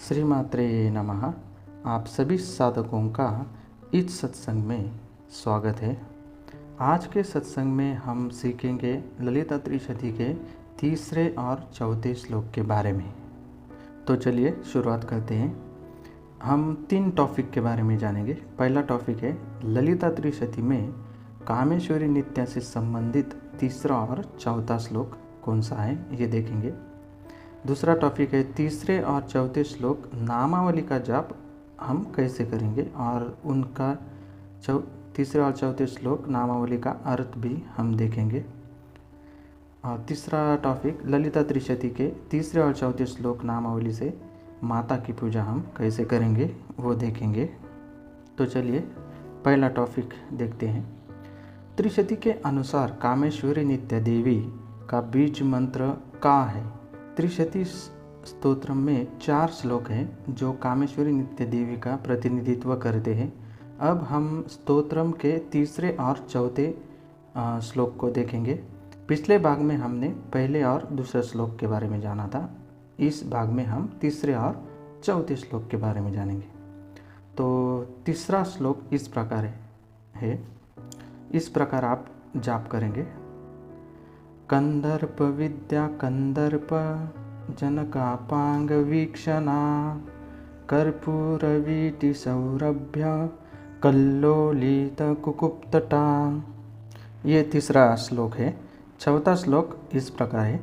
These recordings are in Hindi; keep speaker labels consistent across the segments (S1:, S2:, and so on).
S1: श्रीमात्रे नमः। आप सभी साधकों का इस सत्संग में स्वागत है। आज के सत्संग में हम सीखेंगे ललिता त्रिशती के तीसरे और चौथे श्लोक के बारे में। तो चलिए शुरुआत करते हैं। हम 3 टॉपिक के बारे में जानेंगे। पहला टॉपिक है ललिता त्रिशती में कामेश्वरी नित्य से संबंधित तीसरा और चौथा श्लोक कौन सा है, ये देखेंगे। दूसरा टॉपिक है तीसरे और चौथे श्लोक नामावली का जाप हम कैसे करेंगे और उनका तीसरे और चौथे श्लोक नामावली का अर्थ भी हम देखेंगे। और तीसरा टॉपिक ललिता त्रिशती के तीसरे और चौथे श्लोक नामावली से माता की पूजा हम कैसे करेंगे वो देखेंगे। तो चलिए पहला टॉपिक देखते हैं। त्रिशती के अनुसार कामेश्वरी नित्य देवी का बीज मंत्र का है। त्रिशती स्तोत्र में 4 श्लोक हैं जो कामेश्वरी नित्य देवी का प्रतिनिधित्व करते हैं। अब हम स्तोत्रम के तीसरे और चौथे श्लोक को देखेंगे। पिछले भाग में हमने पहले और दूसरे श्लोक के बारे में जाना था। इस भाग में हम तीसरे और चौथे श्लोक के बारे में जानेंगे। तो तीसरा श्लोक इस प्रकार है। इस प्रकार आप जाप करेंगे। कंदर्प विद्या कंदर्प जनकापांग वीक्षणा कर्पूरवीटि सौरभ्य कल्लोलित कुकुप्तटा। ये तीसरा श्लोक है। चौथा श्लोक इस प्रकार है।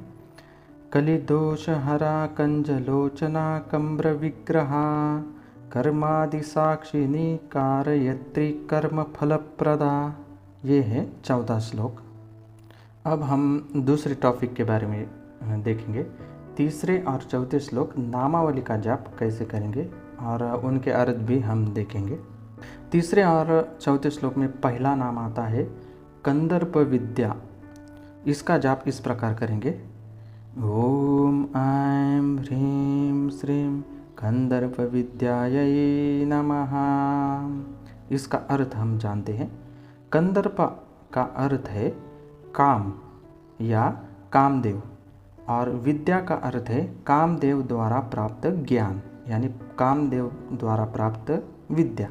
S1: कलिदोष हरा कंजलोचना कम्र विग्रहा कर्मादि साक्षिणी कारयत्री कर्म फलप्रदा। ये है चौथा श्लोक। अब हम दूसरे टॉपिक के बारे में देखेंगे। तीसरे और चौथे श्लोक नामावली का जाप कैसे करेंगे और उनके अर्थ भी हम देखेंगे। तीसरे और चौथे श्लोक में पहला नाम आता है कंदर्प विद्या। इसका जाप इस प्रकार करेंगे। ओम ऐं ह्रीं श्रीं कंदर्प विद्यायै नमः। इसका अर्थ हम जानते हैं। कंदर्प का अर्थ है काम या कामदेव और विद्या का अर्थ है कामदेव द्वारा प्राप्त ज्ञान, यानी कामदेव द्वारा प्राप्त विद्या।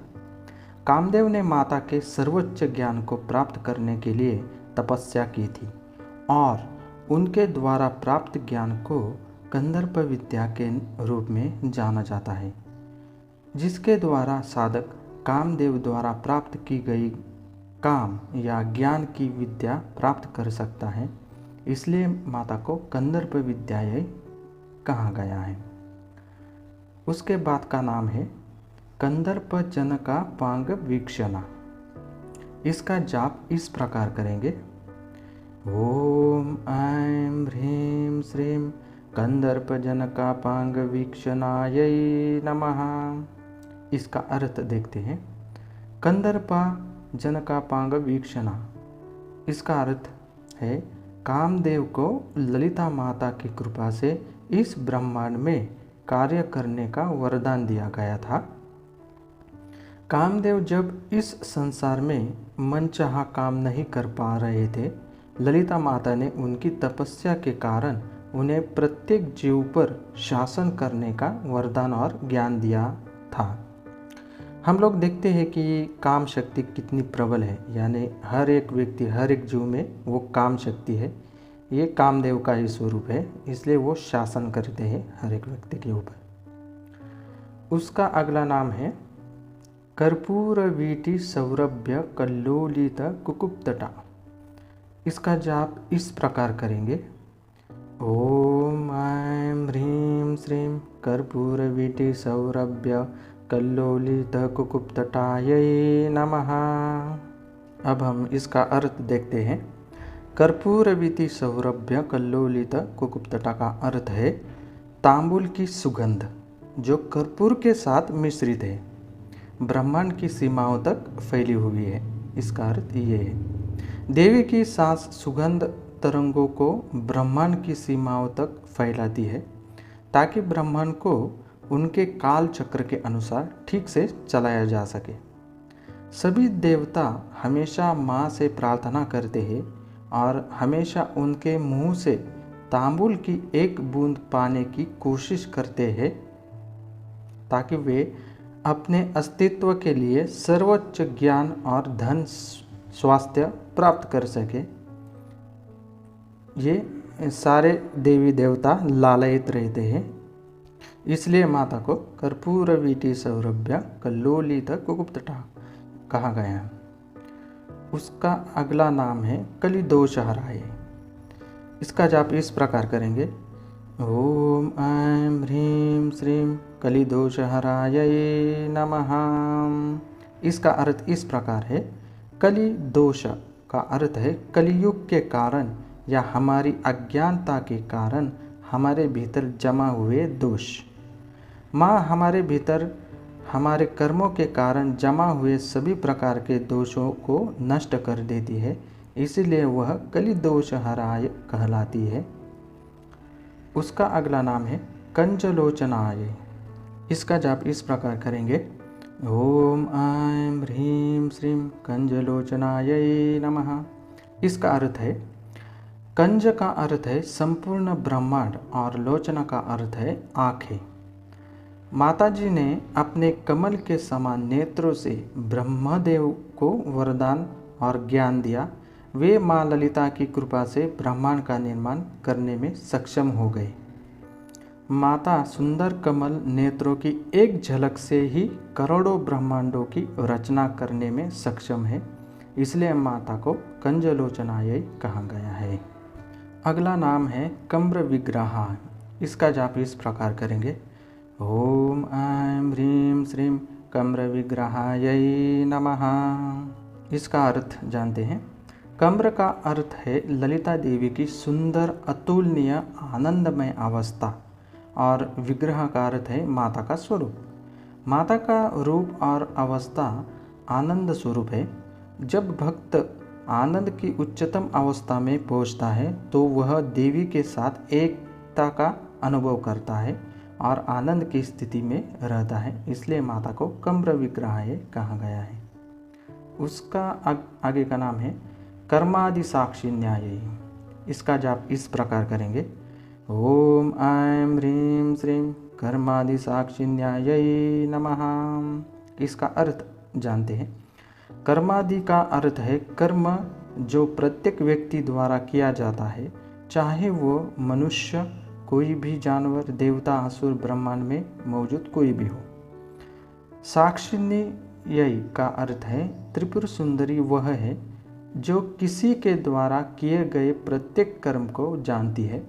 S1: कामदेव ने माता के सर्वोच्च ज्ञान को प्राप्त करने के लिए तपस्या की थी और उनके द्वारा प्राप्त ज्ञान को कंदर्प विद्या के रूप में जाना जाता है, जिसके द्वारा साधक कामदेव द्वारा प्राप्त की गई काम या ज्ञान की विद्या प्राप्त कर सकता है। इसलिए माता को कंदर्प विद्यायै कहा गया है। उसके बाद का नाम है कंदर्प जनका पांग वीक्षणा। इसका जाप इस प्रकार करेंगे। ओम ऐं ह्रीं श्रीं कंदर्प जनका पांग वीक्षणायै नमः। इसका अर्थ देखते हैं। कंदर्पा जनकापांग वीक्षणा, इसका अर्थ है कामदेव को ललिता माता की कृपा से इस ब्रह्मांड में कार्य करने का वरदान दिया गया था। कामदेव जब इस संसार में मनचाहा काम नहीं कर पा रहे थे, ललिता माता ने उनकी तपस्या के कारण उन्हें प्रत्येक जीव पर शासन करने का वरदान और ज्ञान दिया था। हम लोग देखते हैं कि काम शक्ति कितनी प्रबल है, यानी हर एक व्यक्ति, हर एक जीव में वो काम शक्ति है। ये कामदेव का ही स्वरूप है, इसलिए वो शासन करते हैं हर एक व्यक्ति के ऊपर। उसका अगला नाम है कर्पूर वीटि सौरभ्य कल्लोलित कुकुप्तटा। इसका जाप इस प्रकार करेंगे। ओम ऐं ह्रीं श्रीं कर्पूर वीटि सौरभ्य कल्लोलित कुकुप्तटायै नमः। अब हम इसका अर्थ देखते हैं। कर्पूरवीति सौरभ्य कल्लोलित कुकुप्तटा का अर्थ है तांबुल की सुगंध जो कर्पूर के साथ मिश्रित है, ब्रह्मांड की सीमाओं तक फैली हुई है। इसका अर्थ ये है देवी की सांस सुगंध तरंगों को ब्रह्मांड की सीमाओं तक फैलाती है ताकि ब्रह्मांड को उनके काल चक्र के अनुसार ठीक से चलाया जा सके। सभी देवता हमेशा माँ से प्रार्थना करते हैं और हमेशा उनके मुंह से तांबुल की एक बूंद पाने की कोशिश करते हैं ताकि वे अपने अस्तित्व के लिए सर्वोच्च ज्ञान और धन स्वास्थ्य प्राप्त कर सके। ये सारे देवी देवता लालयित रहते हैं, इसलिए माता को कर्पूरवीटी सौरभ्य कल्लोलित कुकुप्तटा कहा गया है। उसका अगला नाम है कलिदोषहराय। इसका जाप इस प्रकार करेंगे, ओम ऐं ह्रीं श्रीं कलिदोषहराय नमः। इसका अर्थ इस प्रकार है, कलिदोष का अर्थ है कलियुग के कारण या हमारी अज्ञानता के कारण हमारे भीतर जमा हुए दोष। माँ हमारे भीतर हमारे कर्मों के कारण जमा हुए सभी प्रकार के दोषों को नष्ट कर देती है, इसीलिए वह कलिदोषहराय कहलाती है। उसका अगला नाम है कंजलोचनाय। इसका जाप इस प्रकार करेंगे, ओम ऐं ह्रीं श्रीं कंजलोचनाय नमः। इसका अर्थ है, कंज का अर्थ है संपूर्ण ब्रह्मांड और लोचना का अर्थ है आँखें। माताजी ने अपने कमल के समान नेत्रों से ब्रह्मदेव को वरदान और ज्ञान दिया। वे माँ ललिता की कृपा से ब्रह्मांड का निर्माण करने में सक्षम हो गए। माता सुंदर कमल नेत्रों की एक झलक से ही करोड़ों ब्रह्मांडों की रचना करने में सक्षम है, इसलिए माता को कंजलोचनाय कहा गया है। अगला नाम है कम्र विग्रहा। इसका जाप इस प्रकार करेंगे, ओम ऐं ह्रीं श्रीं कम्र विग्रहाय नमः। इसका अर्थ जानते हैं। कम्र का अर्थ है ललिता देवी की सुंदर अतुलनीय आनंदमय अवस्था और विग्रह का अर्थ है माता का स्वरूप। माता का रूप और अवस्था आनंद स्वरूप है। जब भक्त आनंद की उच्चतम अवस्था में पहुंचता है तो वह देवी के साथ एकता का अनुभव करता है और आनंद की स्थिति में रहता है, इसलिए माता को कम्र विग्रहाय कहा गया है। उसका आगे का नाम है कर्मादि साक्षी न्याय। इसका जाप इस प्रकार करेंगे, ओम ऐं ह्रीं श्रीं कर्मादि साक्षी न्याय नमः। इसका अर्थ जानते हैं। कर्मादि का अर्थ है कर्म जो प्रत्येक व्यक्ति द्वारा किया जाता है, चाहे वो मनुष्य, कोई भी जानवर, देवता, असुर, ब्रह्मांड में मौजूद कोई भी हो। साक्षिण्ययी का अर्थ है त्रिपुर सुंदरी वह है जो किसी के द्वारा किए गए प्रत्येक कर्म को जानती है।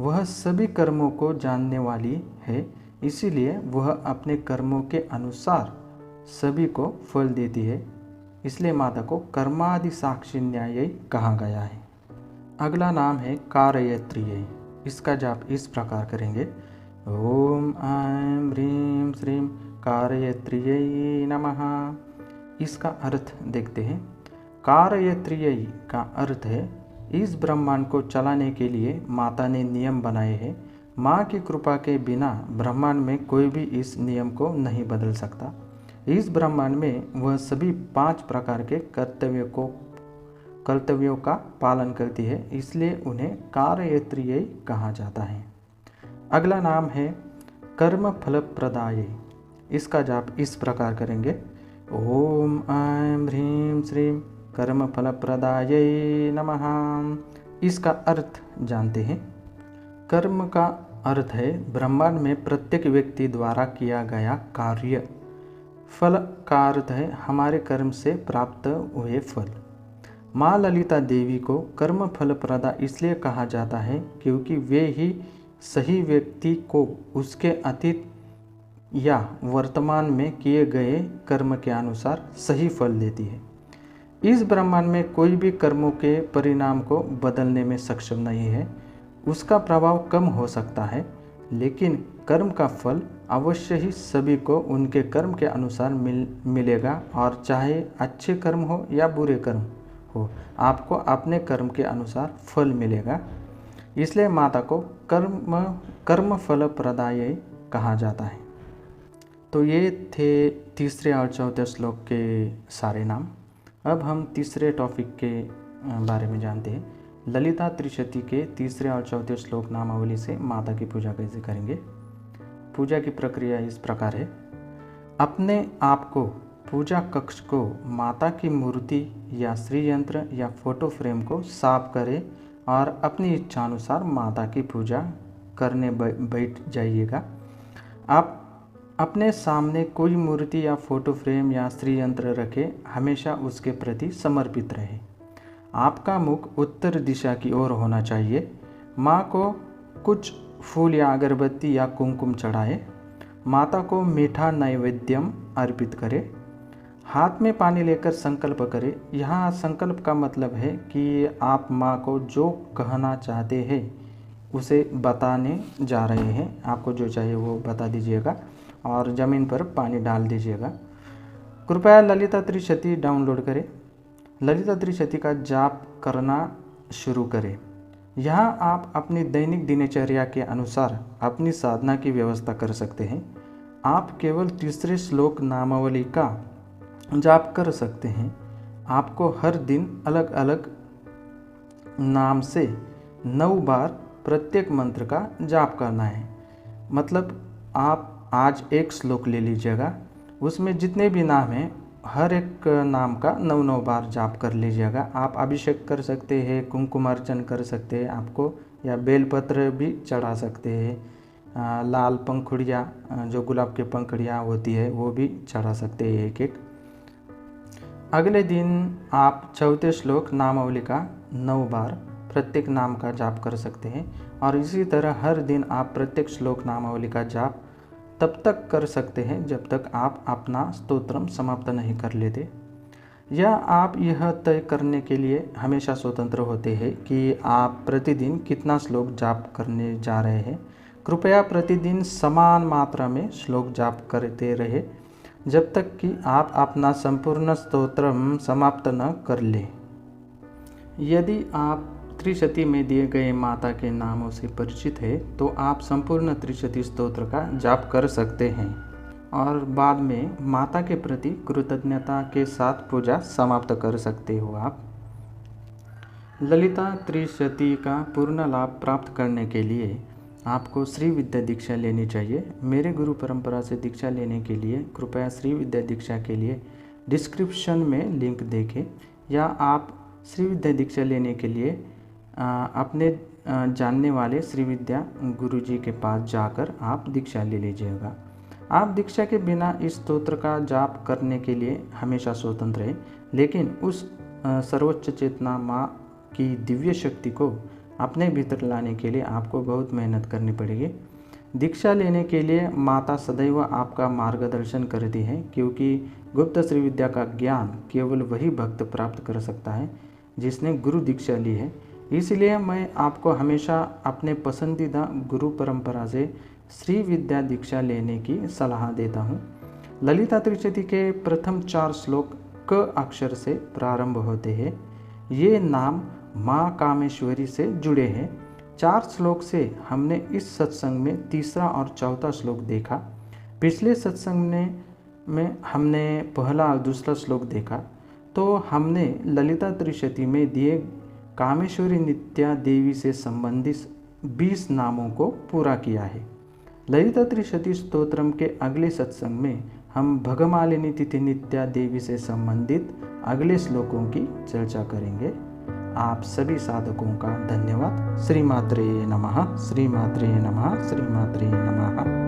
S1: वह सभी कर्मों को जानने वाली है, इसीलिए वह अपने कर्मों के अनुसार सभी को फल देती है, इसलिए माता को कर्मादि साक्षी न्याय कहा गया है। अगला नाम है कारयत्री। इसका जाप इस प्रकार करेंगे, ओम ऐं ह्रीं श्रीं कारयत्री नमः। इसका अर्थ देखते हैं। कारयत्री का अर्थ है इस ब्रह्मांड को चलाने के लिए माता ने नियम बनाए हैं। माँ की कृपा के बिना ब्रह्मांड में कोई भी इस नियम को नहीं बदल सकता। इस ब्रह्मांड में वह सभी 5 प्रकार के कर्तव्यों का पालन करती है, इसलिए उन्हें कारयत्री कहा जाता है। अगला नाम है कर्म फल प्रदाय। इसका जाप इस प्रकार करेंगे, ओम ऐं ह्रीं श्रीं कर्म फल प्रदाय नमः। इसका अर्थ जानते हैं। कर्म का अर्थ है ब्रह्मांड में प्रत्येक व्यक्ति द्वारा किया गया कार्य। फल का अर्थ है हमारे कर्म से प्राप्त हुए फल। माँ ललिता देवी को कर्म फल प्रदा इसलिए कहा जाता है क्योंकि वे ही सही व्यक्ति को उसके अतीत या वर्तमान में किए गए कर्म के अनुसार सही फल देती है। इस ब्रह्मांड में कोई भी कर्मों के परिणाम को बदलने में सक्षम नहीं है। उसका प्रभाव कम हो सकता है, लेकिन कर्म का फल अवश्य ही सभी को उनके कर्म के अनुसार मिलेगा, और चाहे अच्छे कर्म हो या बुरे कर्म हो, आपको अपने कर्म के अनुसार फल मिलेगा। इसलिए माता को कर्म फल प्रदाय कहा जाता है। तो ये थे तीसरे और चौथे श्लोक के सारे नाम। अब हम तीसरे टॉपिक के बारे में जानते हैं। ललिता त्रिशती के तीसरे और चौथे श्लोक नामावली से माता की पूजा कैसे करेंगे। पूजा की प्रक्रिया इस प्रकार है। अपने आप को पूजा कक्ष को माता की मूर्ति या श्री यंत्र या फोटो फ्रेम को साफ करें और अपनी इच्छानुसार माता की पूजा करने बैठ जाइएगा। आप अपने सामने कोई मूर्ति या फोटो फ्रेम या श्री यंत्र रखें, हमेशा उसके प्रति समर्पित रहे। आपका मुख उत्तर दिशा की ओर होना चाहिए। माँ को कुछ फूल या अगरबत्ती या कुमकुम चढ़ाएं। माता को मीठा नैवेद्यम अर्पित करें। हाथ में पानी लेकर संकल्प करें। यहाँ संकल्प का मतलब है कि आप माँ को जो कहना चाहते हैं उसे बताने जा रहे हैं। आपको जो चाहिए वो बता दीजिएगा और ज़मीन पर पानी डाल दीजिएगा। कृपया ललिता त्रिशती डाउनलोड करें। ललिता त्रिशती का जाप करना शुरू करें। यहाँ आप अपनी दैनिक दिनचर्या के अनुसार अपनी साधना की व्यवस्था कर सकते हैं। आप केवल तीसरे श्लोक नामावली का जाप कर सकते हैं। आपको हर दिन अलग अलग नाम से 9 बार प्रत्येक मंत्र का जाप करना है। मतलब आप आज एक श्लोक ले लीजिएगा, उसमें जितने भी नाम हैं हर एक नाम का 9 बार जाप कर लीजिएगा। आप अभिषेक कर सकते हैं, कुमकुम अर्चन कर सकते हैं आपको, या बेलपत्र भी चढ़ा सकते हैं। लाल पंखुड़ियाँ, जो गुलाब के पंखुड़ियाँ होती है वो भी चढ़ा सकते हैं एक एक। अगले दिन आप चौथे श्लोक नामावली का 9 बार प्रत्येक नाम का जाप कर सकते हैं और इसी तरह हर दिन आप प्रत्येक श्लोक नामावली का जाप तब तक कर सकते हैं जब तक आप अपना स्तोत्रम समाप्त नहीं कर लेते। या आप यह तय करने के लिए हमेशा स्वतंत्र होते हैं कि आप प्रतिदिन कितना श्लोक जाप करने जा रहे हैं। कृपया प्रतिदिन समान मात्रा में श्लोक जाप करते रहे जब तक कि आप अपना संपूर्ण स्तोत्रम समाप्त न कर लें। यदि आप त्रिशती में दिए गए माता के नामों से परिचित है तो आप संपूर्ण त्रिशती स्तोत्र का जाप कर सकते हैं और बाद में माता के प्रति कृतज्ञता के साथ पूजा समाप्त कर सकते हो। आप ललिता त्रिशती का पूर्ण लाभ प्राप्त करने के लिए आपको श्री विद्या दीक्षा लेनी चाहिए। मेरे गुरु परंपरा से दीक्षा लेने के लिए कृपया श्री विद्या दीक्षा के लिए डिस्क्रिप्शन में लिंक देखें, या आप श्री विद्या दीक्षा लेने के लिए अपने जानने वाले श्री विद्या गुरुजी के पास जाकर आप दीक्षा ले लीजिएगा। आप दीक्षा के बिना इस स्तोत्र का जाप करने के लिए हमेशा स्वतंत्र हैं, लेकिन उस सर्वोच्च चेतना माँ की दिव्य शक्ति को अपने भीतर लाने के लिए आपको बहुत मेहनत करनी पड़ेगी। दीक्षा लेने के लिए माता सदैव आपका मार्गदर्शन करती है, क्योंकि गुप्त श्री विद्या का ज्ञान केवल वही भक्त प्राप्त कर सकता है जिसने गुरु दीक्षा ली है। इसलिए मैं आपको हमेशा अपने पसंदीदा गुरु परंपरा से श्री विद्या दीक्षा लेने की सलाह देता हूँ। ललिता त्रिशती के प्रथम 4 श्लोक क अक्षर से प्रारंभ होते हैं। ये नाम माँ कामेश्वरी से जुड़े हैं। 4 श्लोक से हमने इस सत्संग में तीसरा और चौथा श्लोक देखा। पिछले सत्संग में हमने पहला और दूसरा श्लोक देखा। तो हमने ललिता त्रिशती में दिए कामेश्वरी नित्या देवी से संबंधित 20 नामों को पूरा किया है। ललिता त्रिशती स्तोत्रम के अगले सत्संग में हम भगमालिनी तिथि नित्या देवी से संबंधित अगले श्लोकों की चर्चा करेंगे। आप सभी साधकों का धन्यवाद। श्री मात्रे नमः, श्री मात्रे नमः, श्री मात्रे नमः।